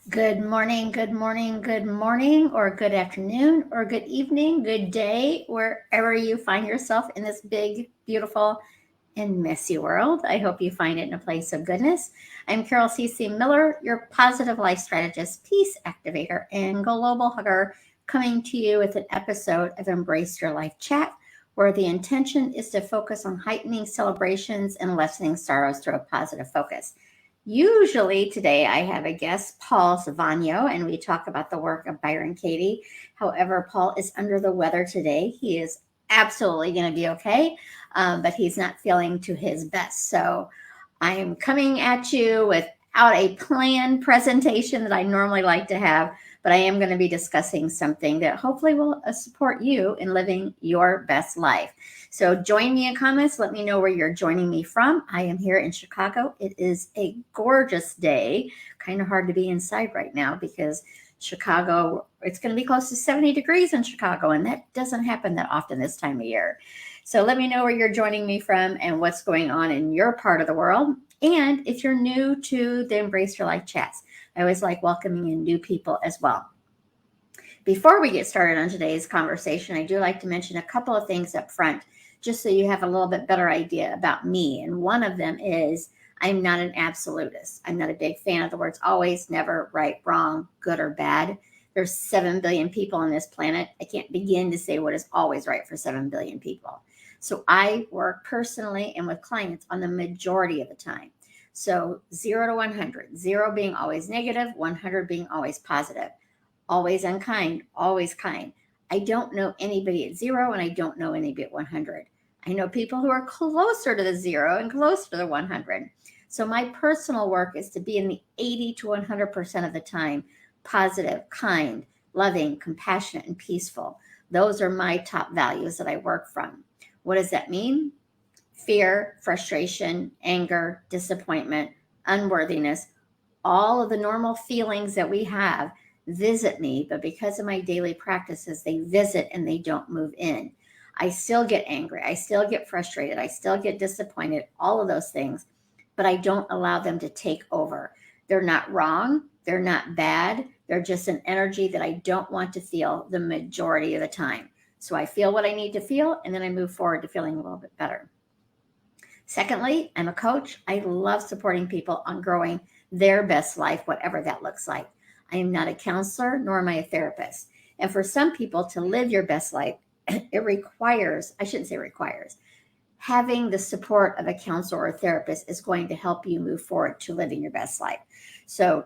Good morning, good morning, good morning, or good afternoon, or good evening, good day, wherever you find yourself in this big, beautiful, and messy world. I hope you find it in a place of goodness. I'm Carol C.C. Miller, your positive life strategist, peace activator, and global hugger, coming to you with an episode of Embrace Your Life Chat, where the intention is to focus on heightening celebrations and lessening sorrows through a positive focus. Usually today I have a guest, Paul Savagno, and we talk about the work of Byron Katie. However, Paul is under the weather today. He is absolutely going to be okay, but he's not feeling to his best. So I am coming at you without a planned presentation that I normally like to have, but I am going to be discussing something that hopefully will support you in living your best life. So join me in comments. Let me know where you're joining me from. I am here in Chicago. It is a gorgeous day. Kind of hard to be inside right now because Chicago, it's going to be close to 70 degrees in Chicago, and that doesn't happen that often this time of year. So let me know where you're joining me from and what's going on in your part of the world. And if you're new to the Embrace Your Life chats, I always like welcoming in new people as well. Before we get started on today's conversation, I do like to mention a couple of things up front, just so you have a little bit better idea about me. And one of them is I'm not an absolutist. I'm not a big fan of the words always, never, right, wrong, good, or bad. There's 7 billion people on this planet. I can't begin to say what is always right for 7 billion people. So I work personally and with clients on the majority of the time. So 0 to 100, 0 being always negative, 100 being always positive, always unkind, always kind. I don't know anybody at 0 and I don't know anybody at 100. I know people who are closer to the 0 and closer to the 100. So my personal work is to be in the 80 to 100% of the time positive, kind, loving, compassionate, and peaceful. Those are my top values that I work from. What does that mean? Fear, frustration, anger, disappointment, unworthiness, all of the normal feelings that we have visit me, but because of my daily practices, they visit and they don't move in. I still get angry. I still get frustrated. I still get disappointed, all of those things, but I don't allow them to take over. They're not wrong. They're not bad. They're just an energy that I don't want to feel the majority of the time. So I feel what I need to feel, and then I move forward to feeling a little bit better. Secondly, I'm a coach. I love supporting people on growing their best life, whatever that looks like. I am not a counselor, nor am I a therapist. And for some people to live your best life, it requires, I shouldn't say requires, having the support of a counselor or a therapist is going to help you move forward to living your best life. So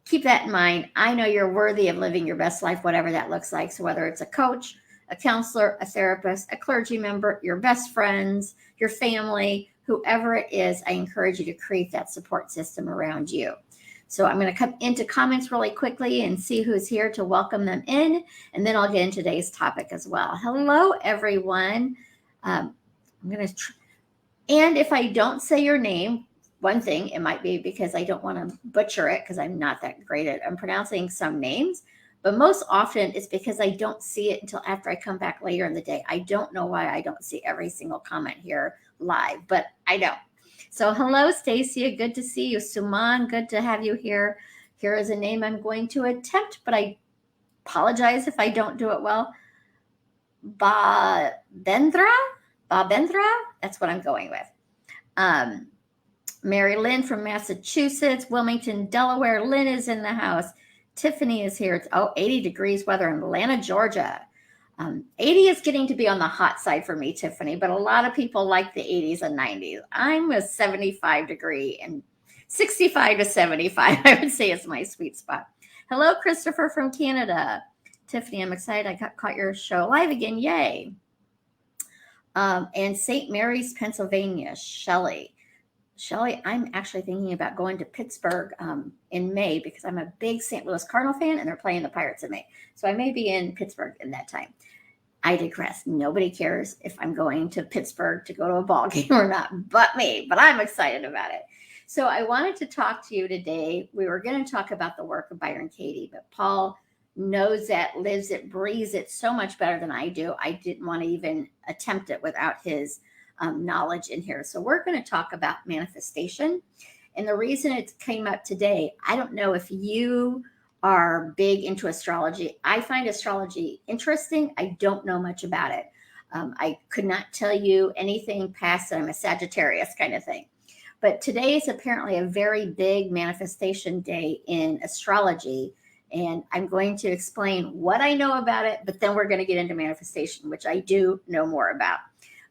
keep that in mind. I know you're worthy of living your best life, whatever that looks like. So whether it's a coach, a counselor, a therapist, a clergy member, your best friends, your family, whoever it is, I encourage you to create that support system around you. So I'm going to come into comments really quickly and see who's here to welcome them in, and then I'll get into today's topic as well. Hello, everyone. I'm going to, and if I don't say your name, one thing, it might be because I don't want to butcher it because I'm not that great at pronouncing some names. But most often it's because I don't see it until after I come back later in the day. I don't know why I don't see every single comment here live, but I don't. So hello, Stacia. Good to see you. Suman, good to have you here. Here is a name I'm going to attempt, but I apologize if I don't do it well. Babendra? Babendra? That's what I'm going with. Mary Lynn from Massachusetts, Wilmington, Delaware. Lynn is in the house. Tiffany is here. It's 80 degrees weather in Atlanta, Georgia. 80 is getting to be on the hot side for me, Tiffany, but a lot of people like the 80s and 90s. I'm a 75 degree and 65 to 75, I would say is my sweet spot. Hello, Christopher from Canada. Tiffany, I'm excited I caught your show live again. Yay. And St. Mary's, Pennsylvania, Shelley, I'm actually thinking about going to Pittsburgh in May because I'm a big St. Louis Cardinal fan and they're playing the Pirates in May. So I may be in Pittsburgh in that time. I digress. Nobody cares if I'm going to Pittsburgh to go to a ball game or not, but me. But I'm excited about it. So I wanted to talk to you today. We were going to talk about the work of Byron Katie, but Paul knows that, lives it, breathes it so much better than I do. I didn't want to even attempt it without his knowledge in here. So we're going to talk about manifestation. And the reason it came up today, I don't know if you are big into astrology. I find astrology interesting. I don't know much about it. I could not tell you anything past that I'm a Sagittarius kind of thing. But today is apparently a very big manifestation day in astrology. And I'm going to explain what I know about it, but then we're going to get into manifestation, which I do know more about.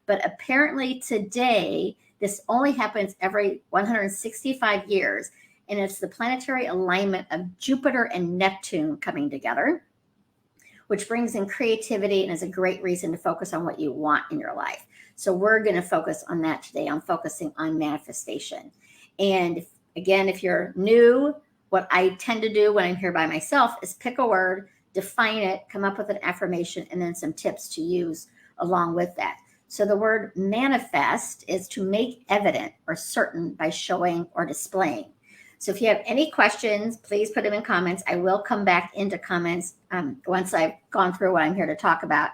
But apparently today, this only happens every 165 years. And it's the planetary alignment of Jupiter and Neptune coming together, which brings in creativity and is a great reason to focus on what you want in your life. So we're going to focus on that today. I'm focusing on manifestation. And if you're new, what I tend to do when I'm here by myself is pick a word, define it, come up with an affirmation, and then some tips to use along with that. So the word manifest is to make evident or certain by showing or displaying. So if you have any questions, please put them in comments. I will come back into comments once I've gone through what I'm here to talk about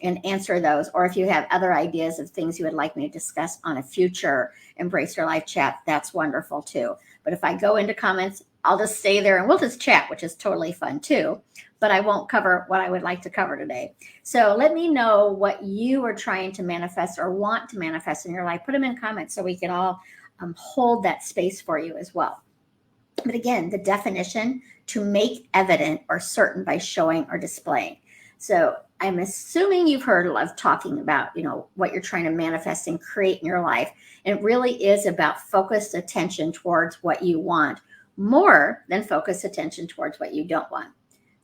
and answer those. Or if you have other ideas of things you would like me to discuss on a future Embrace Your Life chat, that's wonderful too. But if I go into comments, I'll just stay there and we'll just chat, which is totally fun too. But I won't cover what I would like to cover today. So let me know what you are trying to manifest or want to manifest in your life. Put them in comments so we can all hold that space for you as well. But again, the definition, to make evident or certain by showing or displaying. So I'm assuming you've heard of talking about, what you're trying to manifest and create in your life. And it really is about focused attention towards what you want more than focused attention towards what you don't want.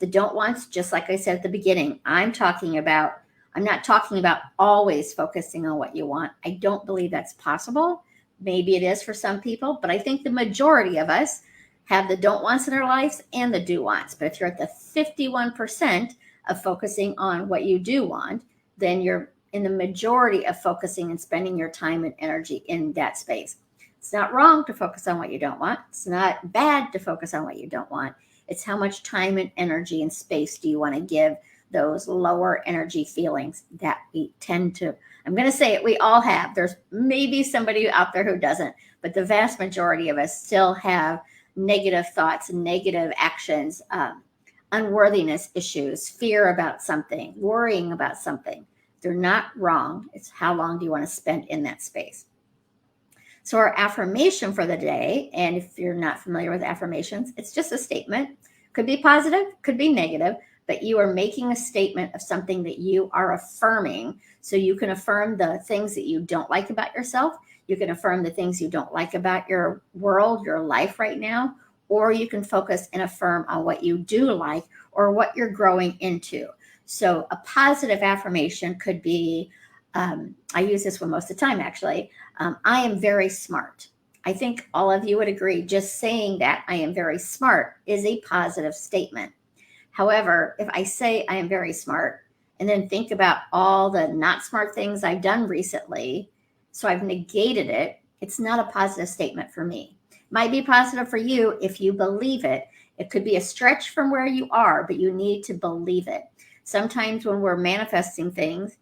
The don't wants, just like I said at the beginning, I'm not talking about always focusing on what you want. I don't believe that's possible. Maybe it is for some people, but I think the majority of us have the don't wants in our lives and the do wants. But if you're at the 51% of focusing on what you do want, then you're in the majority of focusing and spending your time and energy in that space. It's not wrong to focus on what you don't want. It's not bad to focus on what you don't want. It's how much time and energy and space do you want to give those lower energy feelings that we tend to, I'm going to say it, we all have. There's maybe somebody out there who doesn't, but the vast majority of us still have negative thoughts, negative actions, unworthiness issues, fear about something, worrying about something. They're not wrong. It's how long do you want to spend in that space? So our affirmation for the day, and if you're not familiar with affirmations, it's just a statement. Could be positive, could be negative, but you are making a statement of something that you are affirming. So you can affirm the things that you don't like about yourself. You can affirm the things you don't like about your world, your life right now, or you can focus and affirm on what you do like or what you're growing into. So a positive affirmation could be, I use this one most of the time, actually. I am very smart. I think all of you would agree, just saying that I am very smart is a positive statement. However, if I say I am very smart and then think about all the not smart things I've done recently, so I've negated it, it's not a positive statement for me. Might be positive for you if you believe it. It could be a stretch from where you are, but you need to believe it. Sometimes when we're manifesting things,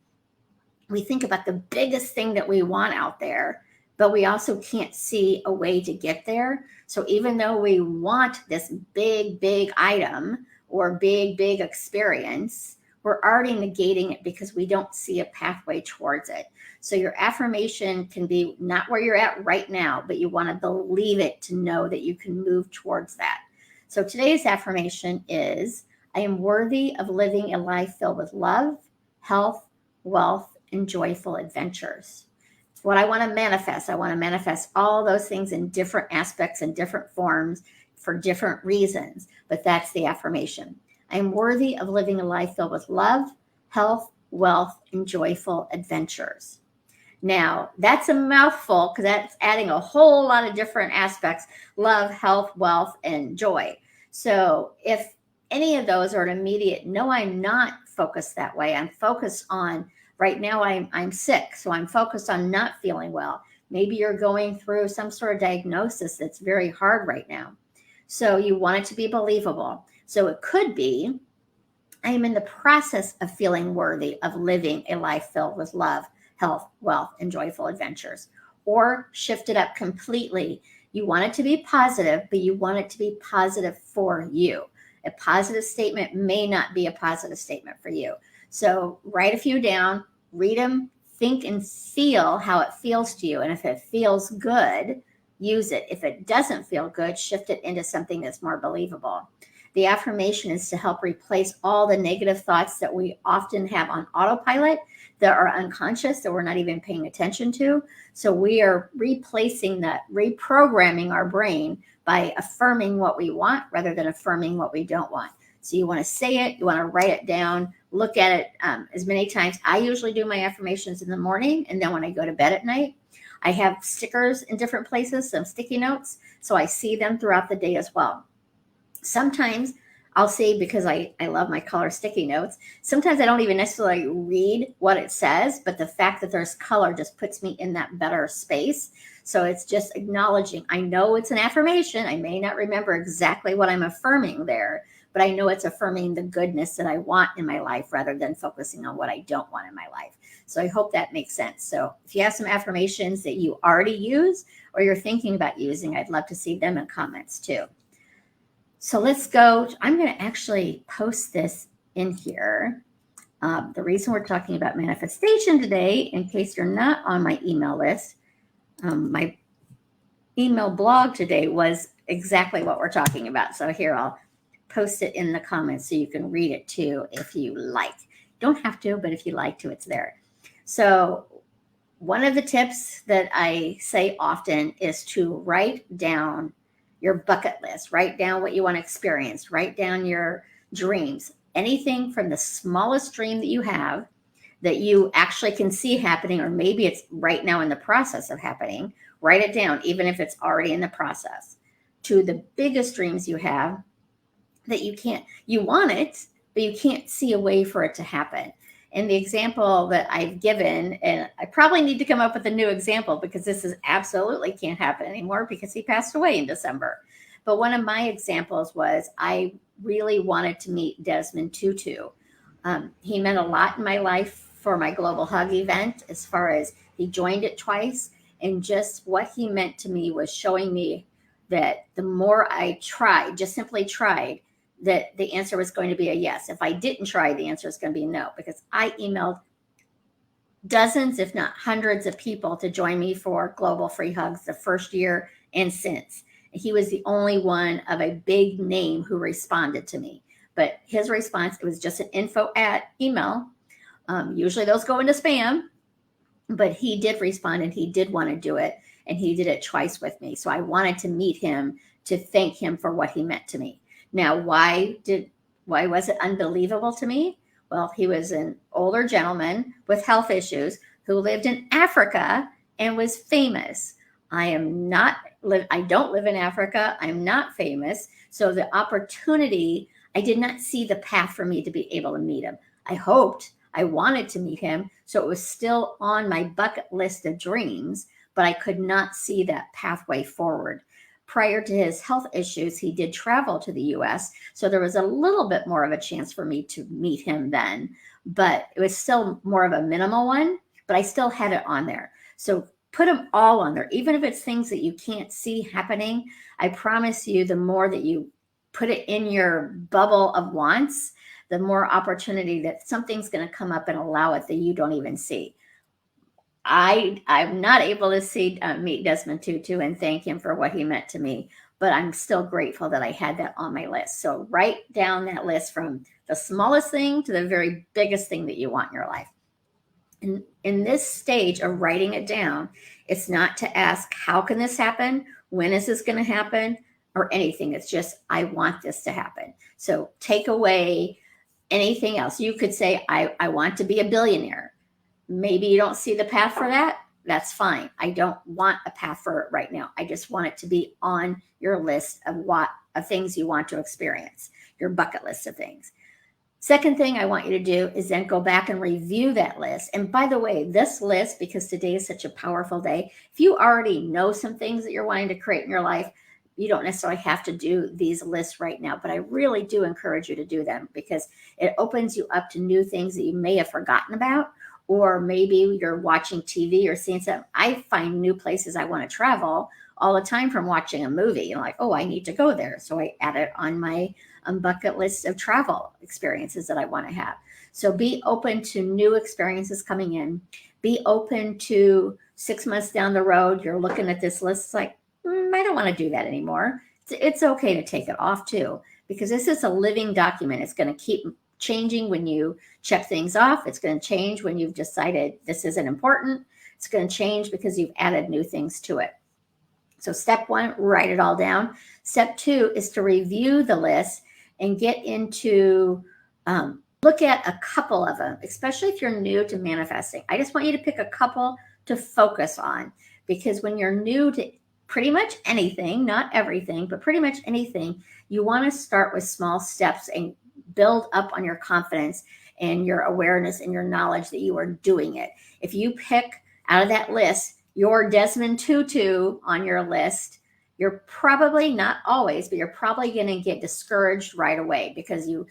we think about the biggest thing that we want out there, but we also can't see a way to get there. So even though we want this big, big item or big, big experience, we're already negating it because we don't see a pathway towards it. So your affirmation can be not where you're at right now, but you want to believe it to know that you can move towards that. So today's affirmation is, I am worthy of living a life filled with love, health, wealth, and joyful adventures. It's what I want to manifest. I want to manifest all those things in different aspects and different forms for different reasons, but that's the affirmation. I am worthy of living a life filled with love, health, wealth, and joyful adventures. Now, that's a mouthful because that's adding a whole lot of different aspects: love, health, wealth, and joy. So if any of those are an immediate, no, I'm not focused that way. I'm focused on, right now I'm sick, so I'm focused on not feeling well. Maybe you're going through some sort of diagnosis that's very hard right now. So you want it to be believable. So it could be, I am in the process of feeling worthy of living a life filled with love, health, wealth, and joyful adventures. Or shift it up completely. You want it to be positive, but you want it to be positive for you. A positive statement may not be a positive statement for you. So write a few down, read them, think and feel how it feels to you. And if it feels good, use it. If it doesn't feel good, shift it into something that's more believable. The affirmation is to help replace all the negative thoughts that we often have on autopilot that are unconscious, that we're not even paying attention to. So we are replacing that, reprogramming our brain by affirming what we want rather than affirming what we don't want. So you want to say it, you want to write it down, look at it as many times. I usually do my affirmations in the morning, and then when I go to bed at night, I have stickers in different places, some sticky notes, so I see them throughout the day as well. Sometimes I'll say, because I love my color sticky notes, sometimes I don't even necessarily read what it says, but the fact that there's color just puts me in that better space. So it's just acknowledging, I know it's an affirmation. I may not remember exactly what I'm affirming there, but I know it's affirming the goodness that I want in my life rather than focusing on what I don't want in my life. So I hope that makes sense. So if you have some affirmations that you already use or you're thinking about using, I'd love to see them in comments too. So let's go. I'm going to actually post this in here. The reason we're talking about manifestation today, in case you're not on my email list, my email blog today was exactly what we're talking about. So here, I'll post it in the comments so you can read it too if you like. Don't have to, but if you like to, it's there. So one of the tips that I say often is to write down your bucket list. Write down what you want to experience. Write down your dreams. Anything from the smallest dream that you have that you actually can see happening, or maybe it's right now in the process of happening, write it down, even if it's already in the process, to the biggest dreams you have that you want it, but you can't see a way for it to happen. And the example that I've given, and I probably need to come up with a new example because this is absolutely can't happen anymore because he passed away in December. But one of my examples was I really wanted to meet Desmond Tutu. He meant a lot in my life for my Global Hug event, as far as he joined it twice. And just what he meant to me was showing me that the more I tried, just simply tried, that the answer was going to be a yes. If I didn't try, the answer is going to be no, because I emailed dozens, if not hundreds of people to join me for Global Free Hugs the first year and since. He was the only one of a big name who responded to me. But his response, it was just an info at email. Usually those go into spam, but he did respond and he did want to do it. And he did it twice with me. So I wanted to meet him to thank him for what he meant to me. Now, why was it unbelievable to me? Well, he was an older gentleman with health issues who lived in Africa and was famous. I don't live in Africa. I'm not famous. So the opportunity, I did not see the path for me to be able to meet him. I wanted to meet him. So it was still on my bucket list of dreams, but I could not see that pathway forward. Prior to his health issues, he did travel to the US. So there was a little bit more of a chance for me to meet him then, but it was still more of a minimal one, but I still had it on there. So put them all on there, even if it's things that you can't see happening. I promise you, the more that you put it in your bubble of wants, the more opportunity that something's going to come up and allow it that you don't even see. I'm not able to meet Desmond Tutu and thank him for what he meant to me, but I'm still grateful that I had that on my list. So write down that list from the smallest thing to the very biggest thing that you want in your life. And in this stage of writing it down, it's not to ask, how can this happen? When is this going to happen? Or anything. It's just, I want this to happen. So take away anything else. You could say, I want to be a billionaire. Maybe you don't see the path for that. That's fine. I don't want a path for it right now. I just want it to be on your list of things you want to experience, your bucket list of things. Second thing I want you to do is then go back and review that list. And by the way, this list, because today is such a powerful day, if you already know some things that you're wanting to create in your life, you don't necessarily have to do these lists right now, but I really do encourage you to do them because it opens you up to new things that you may have forgotten about. Or maybe you're watching TV or seeing something. I find new places I want to travel all the time from watching a movie. And like, oh, I need to go there. So I add it on my bucket list of travel experiences that I want to have. So be open to new experiences coming in. Be open to 6 months down the road, you're looking at this list, it's like, I don't want to do that anymore. It's okay to take it off too, because this is a living document. It's going to keep changing when you check things off. It's going to change when you've decided this isn't important. It's going to change because you've added new things to it. So step 1, write it all down. Step 2 is to review the list and get into, look at a couple of them, especially if you're new to manifesting. I just want you to pick a couple to focus on, because when you're new to pretty much anything, not everything, but pretty much anything, you want to start with small steps and build up on your confidence and your awareness and your knowledge that you are doing it. If you pick out of that list your Desmond Tutu on your list, you're probably, not always, but you're probably going to get discouraged right away, because you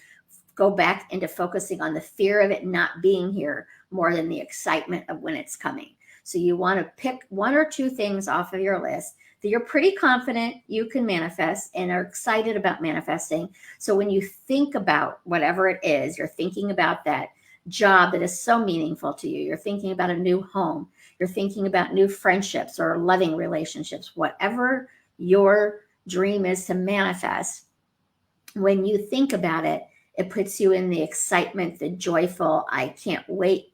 go back into focusing on the fear of it not being here more than the excitement of when it's coming. So you want to pick 1 or 2 things off of your list that you're pretty confident you can manifest and are excited about manifesting. So when you think about whatever it is, you're thinking about that job that is so meaningful to you, you're thinking about a new home, you're thinking about new friendships or loving relationships, whatever your dream is to manifest, when you think about it, it puts you in the excitement, the joyful, I can't wait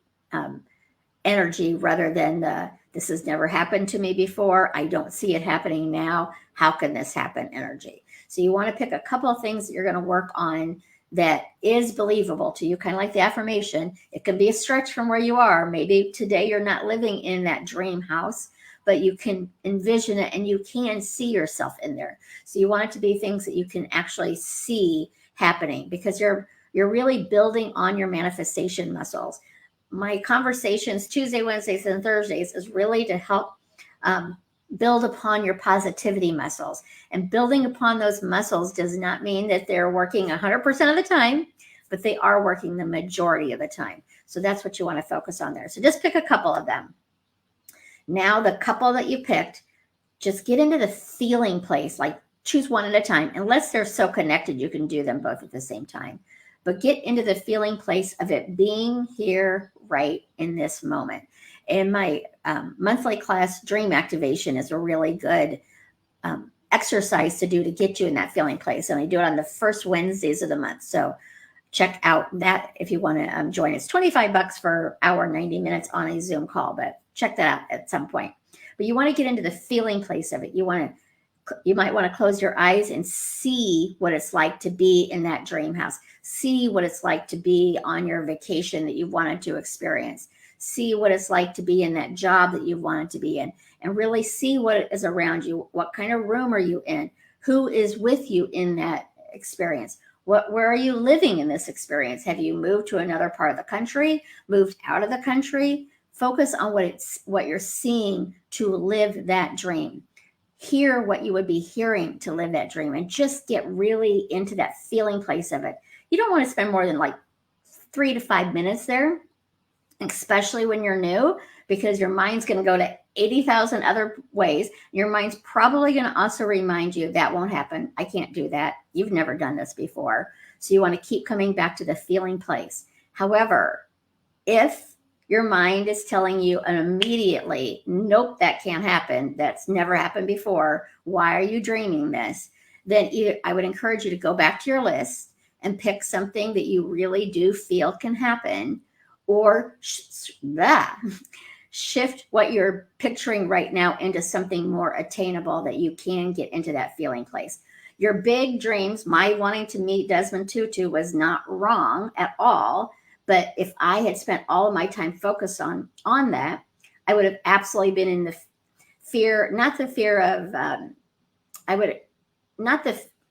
energy, rather than the, this has never happened to me before, I don't see it happening now, how can this happen energy. So you want to pick a couple of things that you're going to work on that is believable to you, kind of like the affirmation. It can be a stretch from where you are. Maybe today you're not living in that dream house, but you can envision it and you can see yourself in there. So you want it to be things that you can actually see happening, because you're really building on your manifestation muscles. My conversations Tuesday, Wednesdays, and Thursdays is really to help build upon your positivity muscles. And building upon those muscles does not mean that they're working 100% of the time, but they are working the majority of the time. So that's what you want to focus on there. So just pick a couple of them. Now the couple that you picked, just get into the feeling place, like choose one at a time, unless they're so connected you can do them both at the same time. But get into the feeling place of it being here right in this moment. And my monthly class, Dream Activation, is a really good exercise to do to get you in that feeling place. And I do it on the first Wednesdays of the month. So check out that if you want to join. It's $25 for an hour, 90 minutes on a Zoom call, but check that out at some point. But you want to get into the feeling place of it. You might want to close your eyes and see what it's like to be in that dream house. See what it's like to be on your vacation that you wanted to experience. See what it's like to be in that job that you wanted to be in, and really see what is around you. What kind of room are you in? Who is with you in that experience? Where are you living in this experience? Have you moved to another part of the country? Moved out of the country? Focus on what you're seeing to live that dream. Hear what you would be hearing to live that dream, and just get really into that feeling place of it. You don't want to spend more than like 3 to 5 minutes there, especially when you're new, because your mind's going to go to 80,000 other ways. Your mind's probably going to also remind you that won't happen. I can't do that. You've never done this before. So you want to keep coming back to the feeling place. However, if your mind is telling you immediately, nope, that can't happen, that's never happened before, why are you dreaming this? Then either I would encourage you to go back to your list and pick something that you really do feel can happen, or shift what you're picturing right now into something more attainable that you can get into that feeling place. Your big dreams, my wanting to meet Desmond Tutu, was not wrong at all. But if I had spent all of my time focused on that, I would have absolutely been in the fear, not the fear of,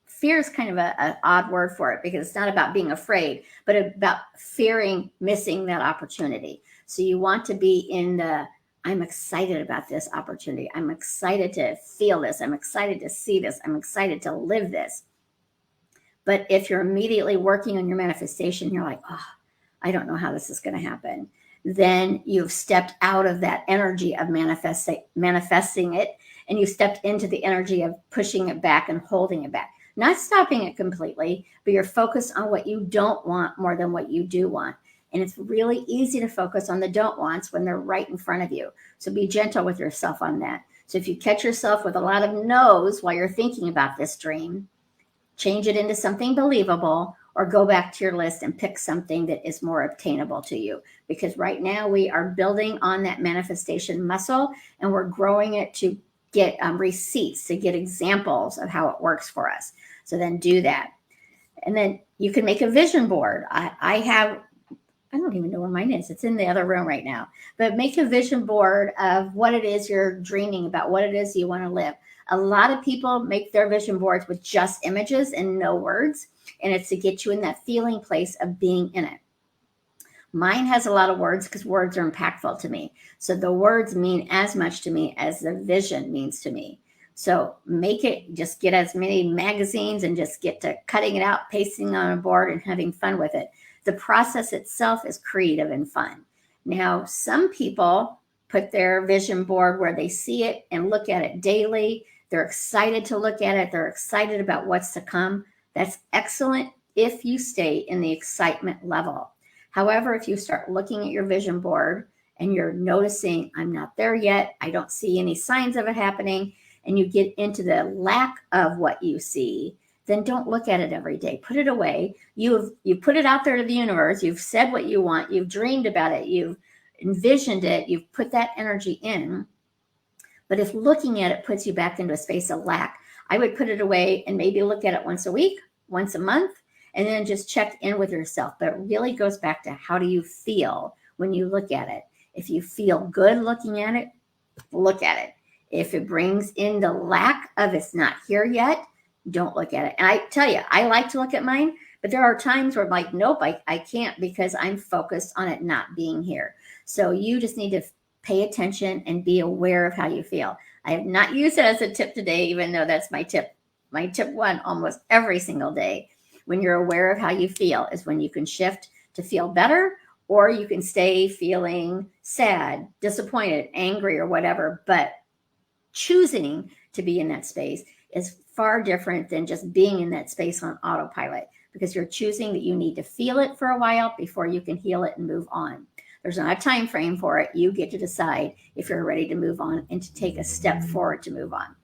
fear is kind of an odd word for it, because it's not about being afraid, but about fearing missing that opportunity. So you want to be in the, I'm excited about this opportunity. I'm excited to feel this. I'm excited to see this. I'm excited to live this. But if you're immediately working on your manifestation, you're like, oh, I don't know how this is going to happen, then you've stepped out of that energy of manifesting it, and you stepped into the energy of pushing it back and holding it back. Not stopping it completely, but you're focused on what you don't want more than what you do want. And it's really easy to focus on the don't wants when they're right in front of you. So be gentle with yourself on that. So if you catch yourself with a lot of no's while you're thinking about this dream, change it into something believable, or go back to your list and pick something that is more obtainable to you. Because right now we are building on that manifestation muscle, and we're growing it to get receipts, to get examples of how it works for us. So then do that. And then you can make a vision board. I don't even know where mine is. It's in the other room right now. But make a vision board of what it is you're dreaming about, what it is you want to live. A lot of people make their vision boards with just images and no words, and it's to get you in that feeling place of being in it. Mine has a lot of words because words are impactful to me. So the words mean as much to me as the vision means to me. So make it, just get as many magazines and just get to cutting it out, pasting on a board and having fun with it. The process itself is creative and fun. Now, some people put their vision board where they see it and look at it daily. They're excited to look at it. They're excited about what's to come. That's excellent if you stay in the excitement level. However, if you start looking at your vision board and you're noticing, I'm not there yet, I don't see any signs of it happening, and you get into the lack of what you see, then don't look at it every day. Put it away. You put it out there to the universe. You've said what you want. You've dreamed about it. You've envisioned it. You've put that energy in. But if looking at it puts you back into a space of lack, I would put it away and maybe look at it once a week, once a month, and then just check in with yourself. But it really goes back to, how do you feel when you look at it? If you feel good looking at it, look at it. If it brings in the lack of it's not here yet, don't look at it. And I tell you, I like to look at mine, but there are times where I'm like, nope, I can't, because I'm focused on it not being here. So you just need to pay attention and be aware of how you feel. I have not used it as a tip today, even though that's my tip one almost every single day. When you're aware of how you feel is when you can shift to feel better, or you can stay feeling sad, disappointed, angry, or whatever. But choosing to be in that space is far different than just being in that space on autopilot, because you're choosing that you need to feel it for a while before you can heal it and move on. There's not a time frame for it. You get to decide if you're ready to move on and to take a step forward to move on.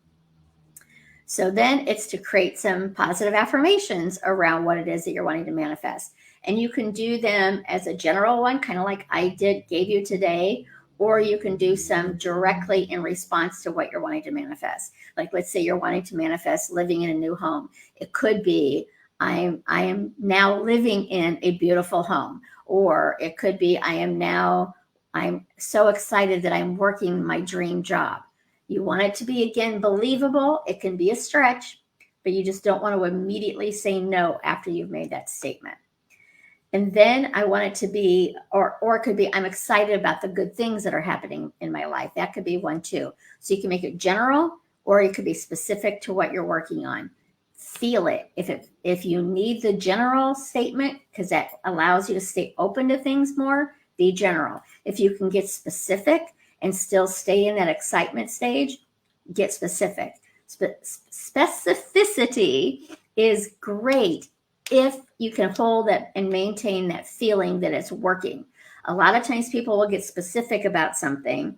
So then it's to create some positive affirmations around what it is that you're wanting to manifest. And you can do them as a general one, kind of like I gave you today, or you can do some directly in response to what you're wanting to manifest. Like, let's say you're wanting to manifest living in a new home. It could be, I am now living in a beautiful home. Or it could be, I'm so excited that I'm working my dream job. You want it to be, again, believable. It can be a stretch, but you just don't want to immediately say no after you've made that statement. And then I want it to be, or it could be, I'm excited about the good things that are happening in my life. That could be one too. So you can make it general, or it could be specific to what you're working on. Feel it. If you need the general statement, because that allows you to stay open to things more, be general. If you can get specific and still stay in that excitement stage, get specific. Specificity is great if you can hold that and maintain that feeling that it's working. A lot of times people will get specific about something,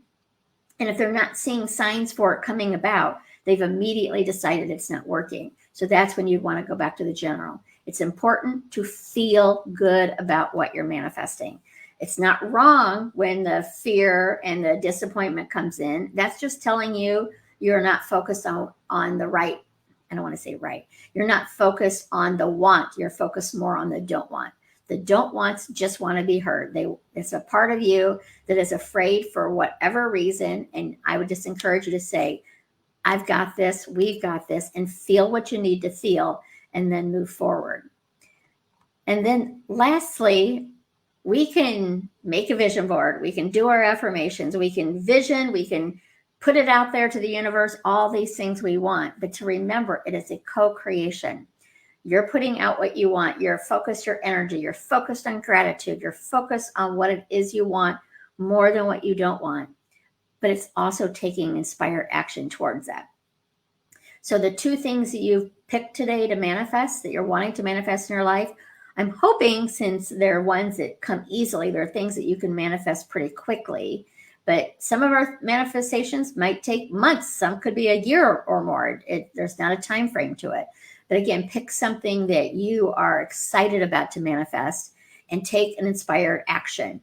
and if they're not seeing signs for it coming about, they've immediately decided it's not working. So that's when you'd want to go back to the general. It's important to feel good about what you're manifesting. It's not wrong when the fear and the disappointment comes in. That's just telling you you're not focused on the right. I don't want to say right. You're not focused on the want. You're focused more on the don't want. The don't wants just want to be heard. It's a part of you that is afraid for whatever reason. And I would just encourage you to say, I've got this, we've got this, and feel what you need to feel, and then move forward. And then lastly, we can make a vision board. We can do our affirmations. We can vision. We can put it out there to the universe, all these things we want. But to remember, it is a co-creation. You're putting out what you want. You're focused your energy. You're focused on gratitude. You're focused on what it is you want more than what you don't want. but it's also taking inspired action towards that. So the two things that you've picked today to manifest, that you're wanting to manifest in your life, I'm hoping, since they're ones that come easily, they're things that you can manifest pretty quickly. But some of our manifestations might take months. Some could be a year or more. There's not a time frame to it. But again, pick something that you are excited about to manifest and take an inspired action.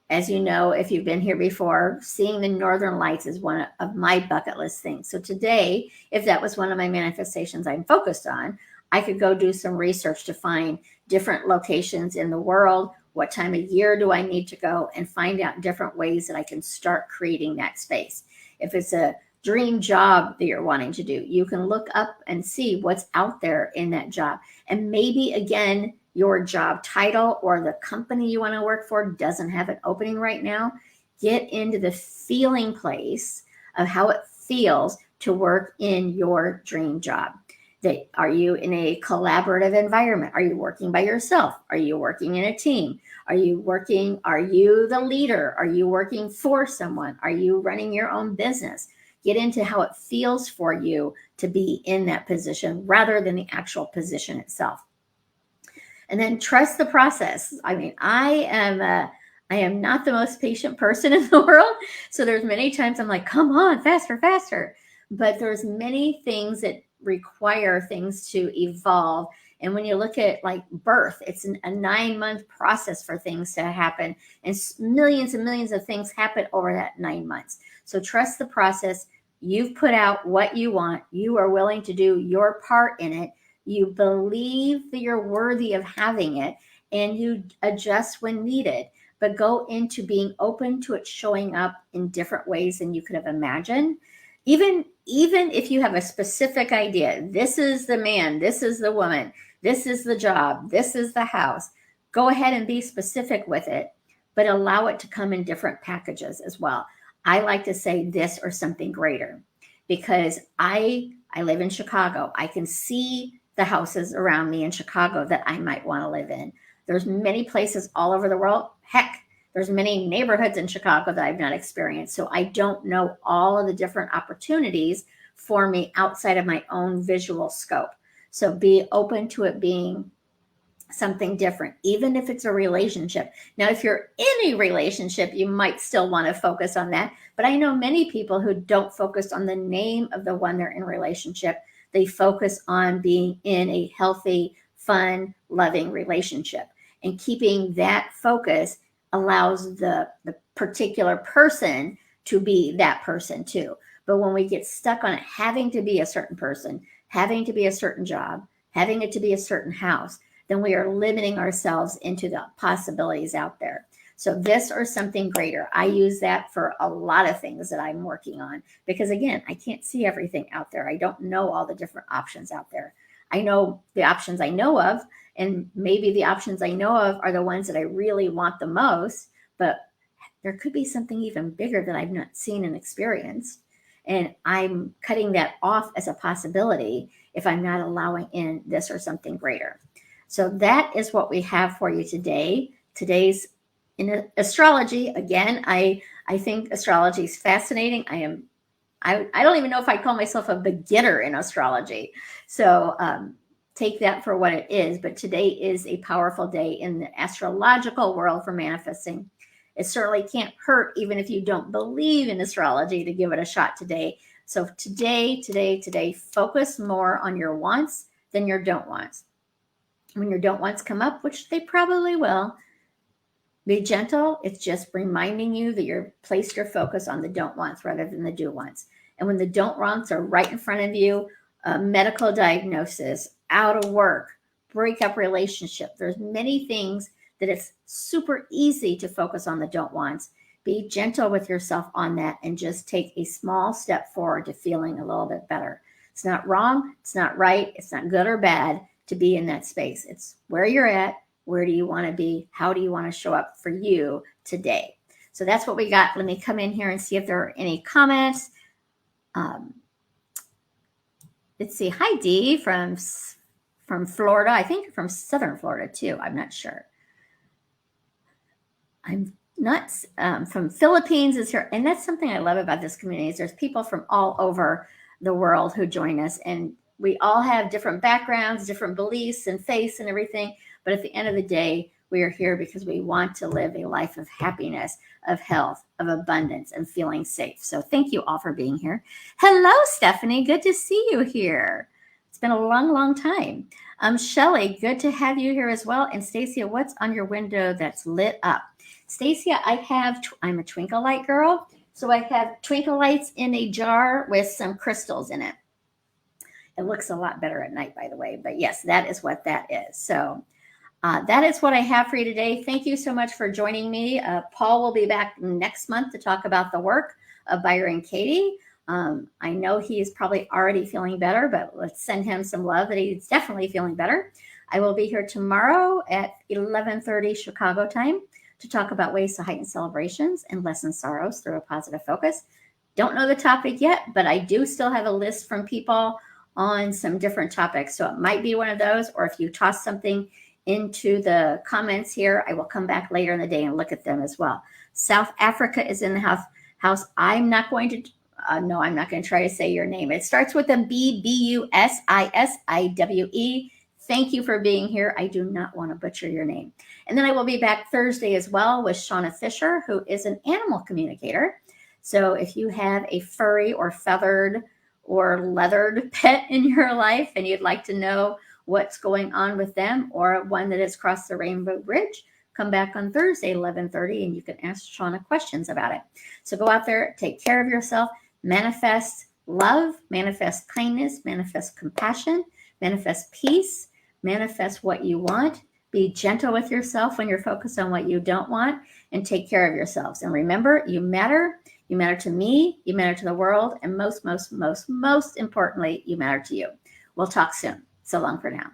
As you know, if you've been here before, seeing the Northern Lights is one of my bucket list things. So today, if that was one of my manifestations I'm focused on, I could go do some research to find different locations in the world. What time of year do I need to go, and find out different ways that I can start creating that space. If it's a dream job that you're wanting to do, you can look up and see what's out there in that job. And maybe, again, your job title or the company you want to work for doesn't have an opening right now. Get into the feeling place of how it feels to work in your dream job. Are you in a collaborative environment? Are you working by yourself? Are you working in a team? Are you the leader? Are you working for someone? Are you running your own business? Get into how it feels for you to be in that position rather than the actual position itself. And then trust the process. I mean, I am not the most patient person in the world. So there's many times I'm like, come on, faster, faster. But there's many things that require things to evolve. And when you look at like birth, it's a 9-month process for things to happen. And millions of things happen over that 9 months. So trust the process. You've put out what you want. You are willing to do your part in it. You believe that you're worthy of having it, and you adjust when needed, but go into being open to it showing up in different ways than you could have imagined. Even if you have a specific idea, this is the man, this is the woman, this is the job, this is the house, go ahead and be specific with it, but allow it to come in different packages as well. I like to say this or something greater, because I live in Chicago. I can see the houses around me in Chicago that I might want to live in. There's many places all over the world. Heck, there's many neighborhoods in Chicago that I've not experienced. So I don't know all of the different opportunities for me outside of my own visual scope. So be open to it being something different, even if it's a relationship. Now, if you're in a relationship, you might still want to focus on that. But I know many people who don't focus on the name of the one they're in a relationship. They focus on being in a healthy, fun, loving relationship. And keeping that focus allows the particular person to be that person too. But when we get stuck on it having to be a certain person, having to be a certain job, having it to be a certain house, then we are limiting ourselves into the possibilities out there. So this or something greater. I use that for a lot of things that I'm working on, because again, I can't see everything out there. I don't know all the different options out there. I know the options I know of, and maybe the options I know of are the ones that I really want the most, but there could be something even bigger that I've not seen and experienced. And I'm cutting that off as a possibility if I'm not allowing in this or something greater. So that is what we have for you today. Today's in astrology. Again, I think astrology is fascinating. I don't even know if I call myself a beginner in astrology. So take that for what it is. But today is a powerful day in the astrological world for manifesting. It certainly can't hurt, even if you don't believe in astrology, to give it a shot today. So today, focus more on your wants than your don't wants. When your don't wants come up, which they probably will, be gentle. It's just reminding you that you're placed your focus on the don't wants rather than the do wants. And when the don't wants are right in front of you, a medical diagnosis, out of work, breakup relationship, there's many things that it's super easy to focus on the don't wants. Be gentle with yourself on that and just take a small step forward to feeling a little bit better. It's not wrong. It's not right. It's not good or bad to be in that space. It's where you're at. Where do you want to be? How do you want to show up for you today? So that's what we got. Let me come in here and see if there are any comments. Let's see. Hi, Dee from Florida. I think from Southern Florida too. I'm not sure. I'm Nuts from Philippines is here. And that's something I love about this community is there's people from all over the world who join us. And we all have different backgrounds, different beliefs and faiths and everything. But at the end of the day, we are here because we want to live a life of happiness, of health, of abundance, and feeling safe. So thank you all for being here. Hello, Stephanie. Good to see you here. It's been a long, long time. Shelly, good to have you here as well. And Stacia, what's on your window that's lit up? Stacia, I'm a twinkle light girl. So I have twinkle lights in a jar with some crystals in it. It looks a lot better at night, by the way. But yes, that is what that is. So that is what I have for you today. Thank you so much for joining me. Paul will be back next month to talk about the work of Byron Katie. I know he's probably already feeling better, but let's send him some love that he's definitely feeling better. I will be here tomorrow at 11:30 Chicago time to talk about ways to heighten celebrations and lessen sorrows through a positive focus. Don't know the topic yet, but I do still have a list from people on some different topics. So it might be one of those, or if you toss something into the comments here, I will come back later in the day and look at them as well. South Africa is in the house. I'm not going to try to say your name. It starts with a B, Busissiwe. Thank you for being here. I do not want to butcher your name. And then I will be back Thursday as well with Shauna Fisher, who is an animal communicator. So if you have a furry or feathered or leathered pet in your life and you'd like to know what's going on with them, or one that has crossed the rainbow bridge, come back on Thursday, 11:30, and you can ask Shauna questions about it. So go out there, take care of yourself, manifest love, manifest kindness, manifest compassion, manifest peace, manifest what you want. Be gentle with yourself when you're focused on what you don't want, and take care of yourselves. And remember, you matter. You matter to me, you matter to the world, and most importantly, you matter to you. We'll talk soon. So long for now.